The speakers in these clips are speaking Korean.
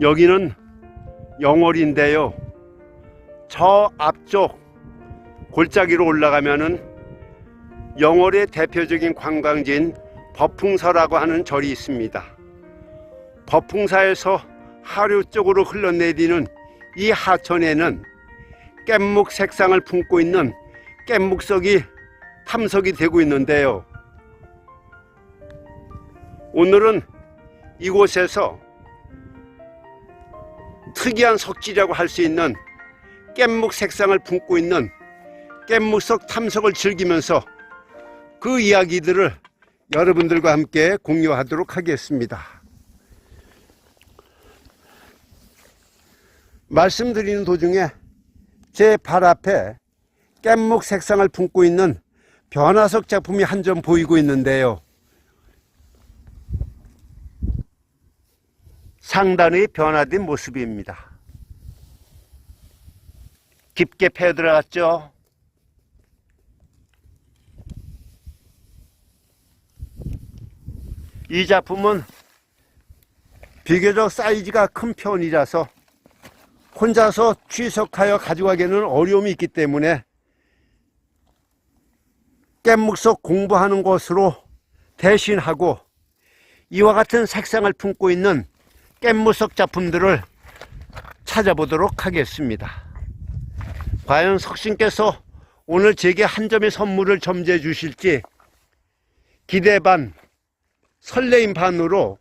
여기는 영월인데요. 저 앞쪽 골짜기로 올라가면은 영월의 대표적인 관광지인 법풍사라고 하는 절이 있습니다. 법풍사에서 하류 쪽으로 흘러내리는 이 하천에는 깻묵 색상을 품고 있는 깻묵석이 탐석이 되고 있는데요. 오늘은 이곳에서 특이한 석지라고 할 수 있는 깻묵 색상을 품고 있는 깻묵석 탐석을 즐기면서 그 이야기들을 여러분들과 함께 공유하도록 하겠습니다. 말씀드리는 도중에 제 발 앞에 깻묵 색상을 품고 있는 변화석 작품이 한 점 보이고 있는데요. 상당히 변화된 모습입니다. 깊게 패 들어갔죠. 이 작품은 비교적 사이즈가 큰 편이라서 혼자서 취석하여 가져가기에는 어려움이 있기 때문에 깻묵석 공부하는 것으로 대신하고 이와 같은 색상을 품고 있는 깻묵석 작품들을 찾아보도록 하겠습니다. 과연 석신께서 오늘 제게 한 점의 선물을 점지해 주실지 기대 반 설레임 반으로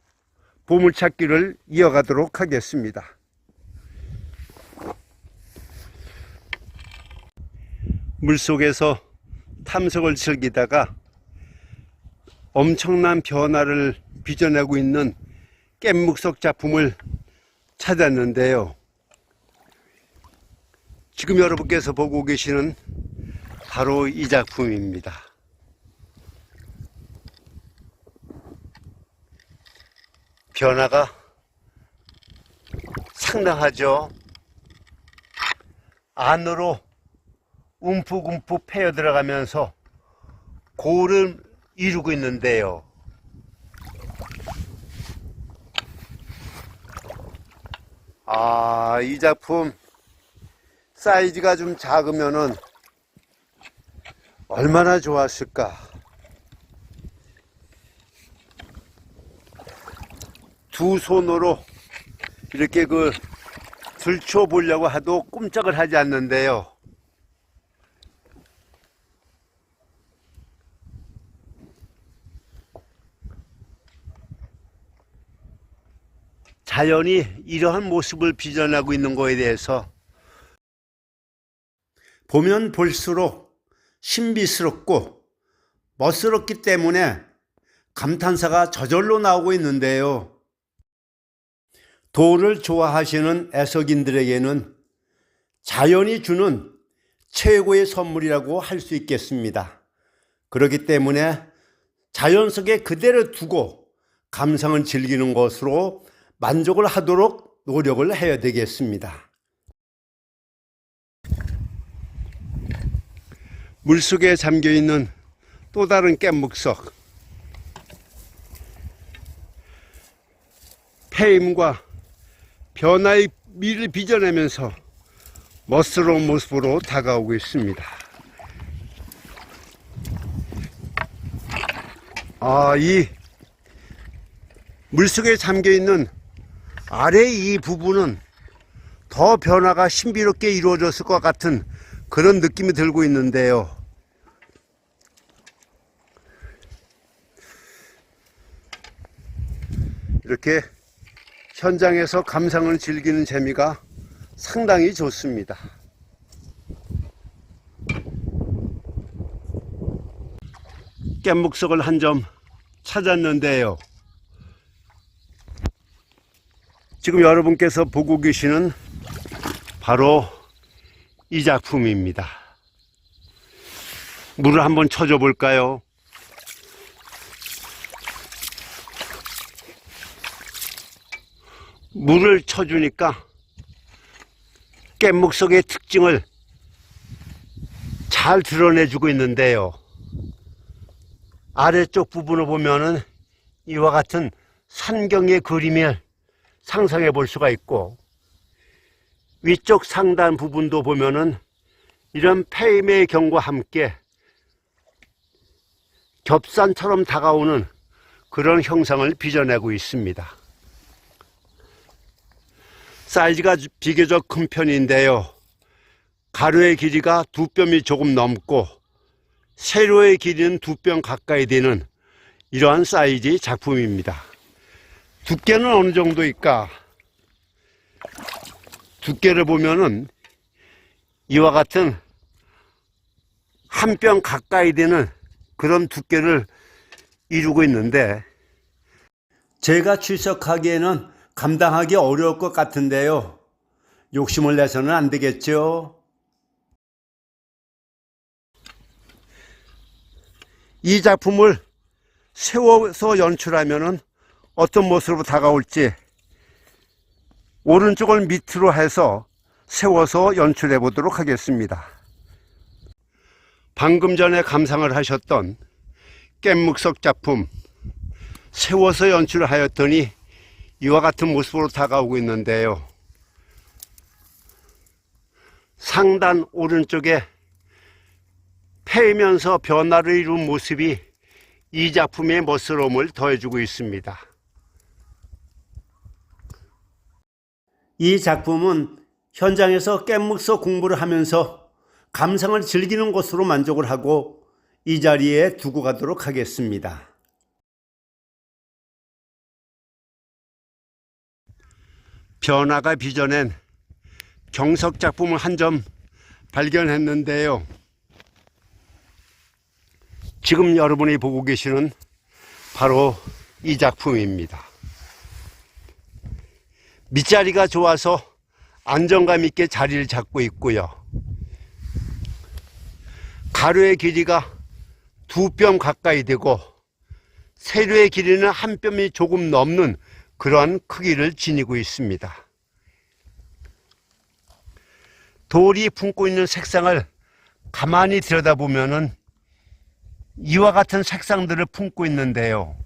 보물찾기를 이어가도록 하겠습니다. 물속에서 탐석을 즐기다가 엄청난 변화를 빚어내고 있는 깻묵석 작품을 찾았는데요. 지금 여러분께서 보고 계시는 바로 이 작품입니다. 변화가 상당하죠. 안으로 움푹움푹 패여 들어가면서 고를 이루고 있는데요. 이 작품 사이즈가 좀 작으면은 얼마나 좋았을까. 두 손으로 이렇게 들춰 보려고 해도 꼼짝을 하지 않는데요. 자연이 이러한 모습을 빚어내고 있는 것에 대해서 보면 볼수록 신비스럽고 멋스럽기 때문에 감탄사가 저절로 나오고 있는데요. 돌을 좋아하시는 애석인들에게는 자연이 주는 최고의 선물이라고 할 수 있겠습니다. 그렇기 때문에 자연 속에 그대로 두고 감상을 즐기는 것으로 만족을 하도록 노력을 해야 되겠습니다. 물속에 잠겨있는 또 다른 깻묵석, 패임과 변화의 미를 빚어내면서 멋스러운 모습으로 다가오고 있습니다. 이 물속에 잠겨있는 아래 이 부분은 더 변화가 신비롭게 이루어졌을 것 같은 그런 느낌이 들고 있는데요. 이렇게 현장에서 감상을 즐기는 재미가 상당히 좋습니다. 깻묵석을 한 점 찾았는데요. 지금 여러분께서 보고 계시는 바로 이 작품입니다. 물을 한번 쳐줘 볼까요? 물을 쳐주니까 깻묵석의 특징을 잘 드러내주고 있는데요. 아래쪽 부분을 보면은 이와 같은 산경의 그림을 상상해 볼 수가 있고, 위쪽 상단 부분도 보면은 이런 페임의 경과 함께 겹산처럼 다가오는 그런 형상을 빚어내고 있습니다. 사이즈가 비교적 큰 편인데요. 가로의 길이가 2뼘이 조금 넘고 세로의 길이는 2뼘 가까이 되는 이러한 사이즈의 작품입니다. 두께는 어느 정도일까? 두께를 보면은 이와 같은 한 뼘 가까이 되는 그런 두께를 이루고 있는데, 제가 출석하기에는 감당하기 어려울 것 같은데요. 욕심을 내서는 안 되겠죠. 이 작품을 세워서 연출하면은 어떤 모습으로 다가올지 오른쪽을 밑으로 해서 세워서 연출해 보도록 하겠습니다. 방금 전에 감상을 하셨던 깻묵석 작품 세워서 연출을 하였더니 이와 같은 모습으로 다가오고 있는데요. 상단 오른쪽에 패이면서 변화를 이룬 모습이 이 작품의 멋스러움을 더해주고 있습니다. 이 작품은 현장에서 깻묵석 공부를 하면서 감상을 즐기는 것으로 만족을 하고 이 자리에 두고 가도록 하겠습니다. 변화가 빚어낸 경석 작품을 한 점 발견했는데요. 지금 여러분이 보고 계시는 바로 이 작품입니다. 밑자리가 좋아서 안정감 있게 자리를 잡고 있고요. 가로의 길이가 2뼘 가까이 되고 세로의 길이는 한 뼘이 조금 넘는 그러한 크기를 지니고 있습니다. 돌이 품고 있는 색상을 가만히 들여다보면은 이와 같은 색상들을 품고 있는데요.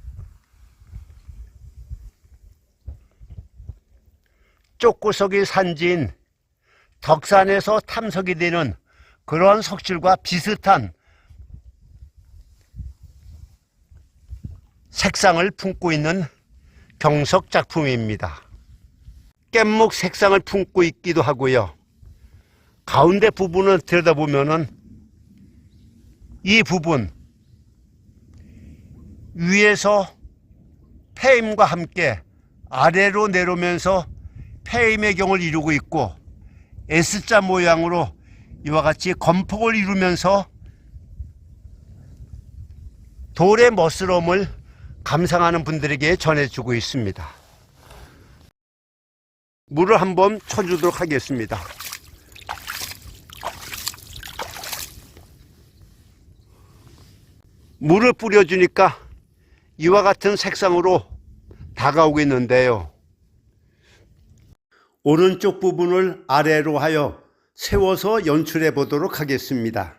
쪽구석이 산지인 덕산에서 탐석이 되는 그러한 석질과 비슷한 색상을 품고 있는 경석 작품입니다. 깻묵 색상을 품고 있기도 하고요. 가운데 부분을 들여다보면은 이 부분 위에서 패임과 함께 아래로 내려오면서 패임의 경을 이루고 있고 S자 모양으로 이와 같이 건폭을 이루면서 돌의 멋스러움을 감상하는 분들에게 전해주고 있습니다. 물을 한번 쳐주도록 하겠습니다. 물을 뿌려주니까 이와 같은 색상으로 다가오고 있는데요. 오른쪽 부분을 아래로 하여 세워서 연출해 보도록 하겠습니다.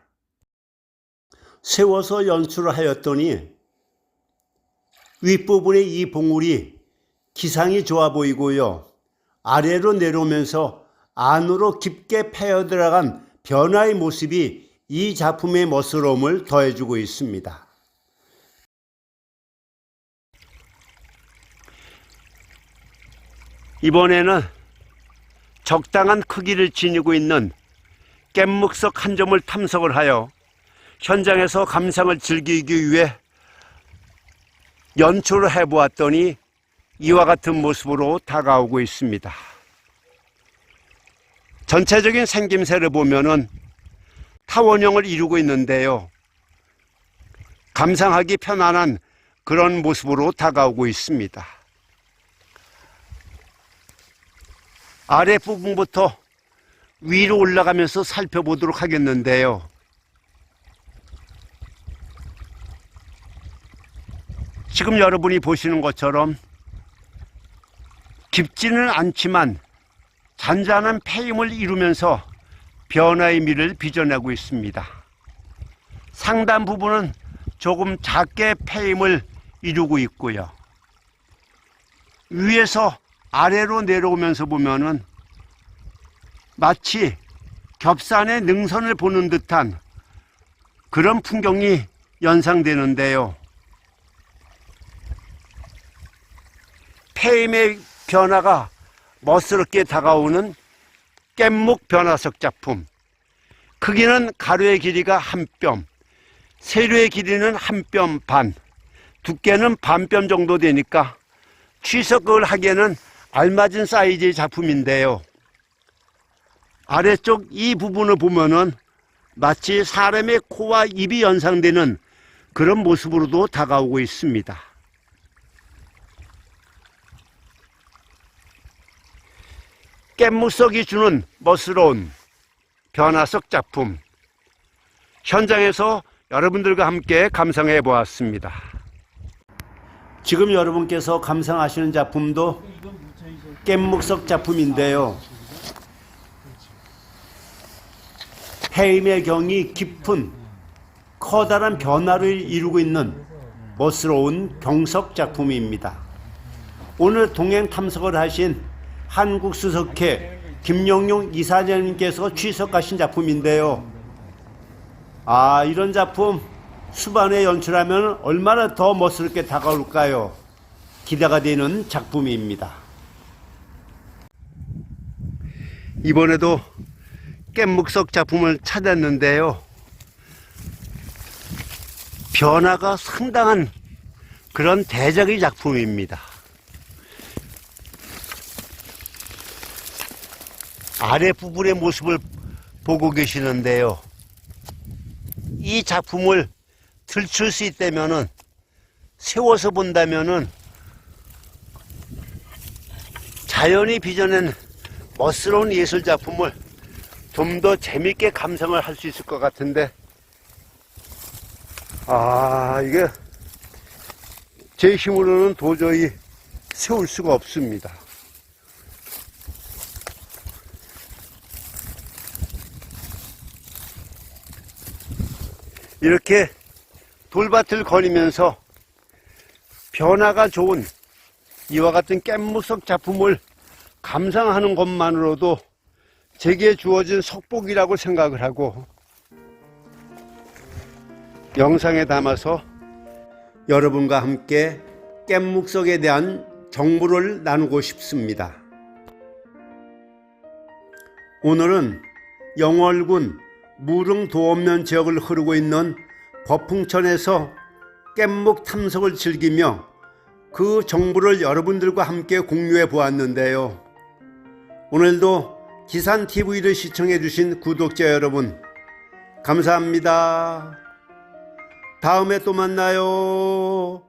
세워서 연출을 하였더니 윗부분의 이 봉우리 기상이 좋아 보이고요. 아래로 내려오면서 안으로 깊게 패여 들어간 변화의 모습이 이 작품의 멋스러움을 더해주고 있습니다. 이번에는 적당한 크기를 지니고 있는 깻묵석 한 점을 탐석을 하여 현장에서 감상을 즐기기 위해 연출을 해보았더니 이와 같은 모습으로 다가오고 있습니다. 전체적인 생김새를 보면은 타원형을 이루고 있는데요. 감상하기 편안한 그런 모습으로 다가오고 있습니다. 아랫부분부터 위로 올라가면서 살펴보도록 하겠는데요. 지금 여러분이 보시는 것처럼 깊지는 않지만 잔잔한 패임을 이루면서 변화의 미를 빚어내고 있습니다. 상단 부분은 조금 작게 패임을 이루고 있고요. 위에서 아래로 내려오면서 보면은 마치 겹산의 능선을 보는 듯한 그런 풍경이 연상되는데요. 폐임의 변화가 멋스럽게 다가오는 깻묵 변화석 작품. 크기는 가로의 길이가 한 뼘, 세로의 길이는 한 뼘 반, 두께는 반 뼘 정도 되니까 취석을 하기에는 알맞은 사이즈의 작품인데요. 아래쪽 이 부분을 보면은 마치 사람의 코와 입이 연상되는 그런 모습으로도 다가오고 있습니다. 깻묵석이 주는 멋스러운 변화석 작품, 현장에서 여러분들과 함께 감상해 보았습니다. 지금 여러분께서 감상하시는 작품도 깻묵석 작품인데요. 해임의 경이 깊은 커다란 변화를 이루고 있는 멋스러운 경석 작품입니다. 오늘 동행 탐석을 하신 한국수석회 김영용 이사장님께서 취석하신 작품인데요. 이런 작품 수반에 연출하면 얼마나 더 멋스럽게 다가올까요? 기대가 되는 작품입니다. 이번에도 깻묵석 작품을 찾았는데요. 변화가 상당한 그런 대작의 작품입니다. 아랫부분의 모습을 보고 계시는데요. 이 작품을 들출 수 있다면은, 세워서 본다면은 자연이 빚어낸 멋스러운 예술 작품을 좀 더 재밌게 감상을 할 수 있을 것 같은데, 이게 제 힘으로는 도저히 세울 수가 없습니다. 이렇게 돌밭을 거니면서 변화가 좋은 이와 같은 깻묵석 작품을 감상하는 것만으로도 제게 주어진 석복이라고 생각을 하고, 영상에 담아서 여러분과 함께 깻묵석에 대한 정보를 나누고 싶습니다. 오늘은 영월군 무릉 도원면 지역을 흐르고 있는 버풍천에서 깻묵 탐석을 즐기며 그 정보를 여러분들과 함께 공유해 보았는데요. 오늘도 기산TV를 시청해 주신 구독자 여러분, 감사합니다. 다음에 또 만나요.